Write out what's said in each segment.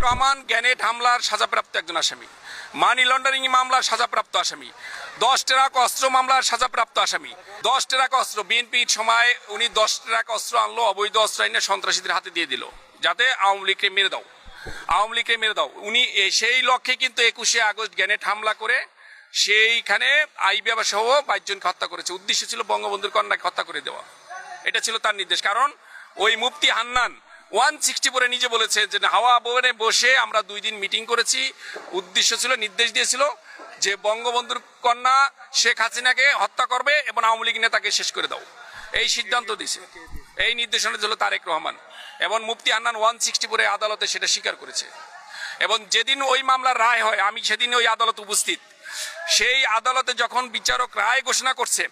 Rahman gannet হামলার সাজাপ্রাপ্ত একজন আসামি, মানি লন্ডারিং মামলার সাজাপ্রাপ্ত আসামি, 10 ট্রাক অস্ত্র মামলার সাজাপ্রাপ্ত আসামি। 10 ট্রাক অস্ত্র বিএনপির সময় উনি 10 ট্রাক অস্ত্র আনলো, অবৈধ অস্ত্র আইনে সন্ত্রাসীদের হাতে দিয়ে দিল, যাতে আওয়ামী লীগকে মেরে দাও, আওয়ামী লীগকে মেরে দাও। উনি সেই লক্ষ্যে কিন্তু 21শে আগস্ট গ্যানেট হামলা করে সেইখানে আইবিএবা সহ 22 জনকে হত্যা করেছে। উদ্দেশ্য ছিল বঙ্গবন্ধুর কন্যাকে হত্যা করে দেওয়া, এটা ছিল তার নির্দেশ। কারণ ওই মুফতি হান্নান 164 নিজে বলেছে যে হাওয়া ভবনে বসে আমরা 2 দিন মিটিং করেছি, উদ্দেশ্য ছিল, নির্দেশ দিয়েছিল যে বঙ্গবন্ধুর কন্যা শেখ হাসিনাকে হত্যা করবে এবং আওয়ামী লীগ নেতাকে শেষ করে দাও, এই সিদ্ধান্ত দিয়েছে। এই নির্দেশনা ছিল তারেক রহমান এবং মুফতি হান্নান 164 আদালতে সেটা স্বীকার করেছে। এবং যেদিন ওই মামলার রায় হয়, আমি সেদিন ওই আদালত উপস্থিত। সেই আদালতে যখন বিচারক রায় ঘোষণা করছে,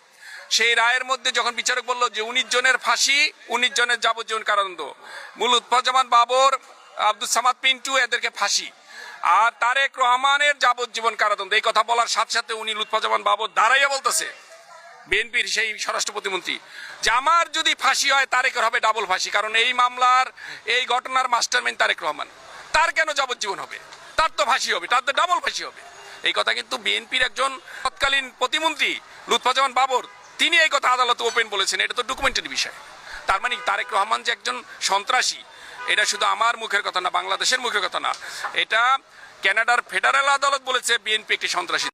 সেই রায়ের মধ্যে যখন বিচারক বলল যে 19 জনের ফাঁসি, 19 জনের যাবজ্জীবন কারাদণ্ড, লুৎফুজ্জামান বাবর, আব্দুল সামাদ পিন্টু এদেরকে ফাঁসি, আর তারেক রহমানের যাবজ্জীবন কারাদণ্ড, এই কথা বলার সাথে সাথে উনি লুৎফুজ্জামান বাবর দাঁড়াইয়া বলতেছে, বিএনপির সেই স্বরাষ্ট্র প্রতিমন্ত্রী, যে আমার যদি ফাঁসি হয় তারেকের হবে ডাবল ফাঁসি, কারণ এই মামলার এই ঘটনার মাস্টারমাইন্ড তারেক রহমান, তার কেন যাবজ্জীবন হবে, তার তো ফাঁসি হবে, তার তো ডাবল ফাঁসি হবে। এই কথা কিন্তু বিএনপির একজন তৎকালীন প্রতিমন্ত্রী লুৎফুজ্জামান বাবর তিনি এই কথা আদালতে ওপেন বলেছেন, এটা তো ডকুমেন্টারি বিষয়। তার মানে তারেক রহমান যে একজন সন্ত্রাসী, এটা শুধু আমার মুখের কথা না, বাংলাদেশের মুখের কথা না, এটা কানাডার ফেডারেল আদালত বলেছে বিএনপি একটি সন্ত্রাসী।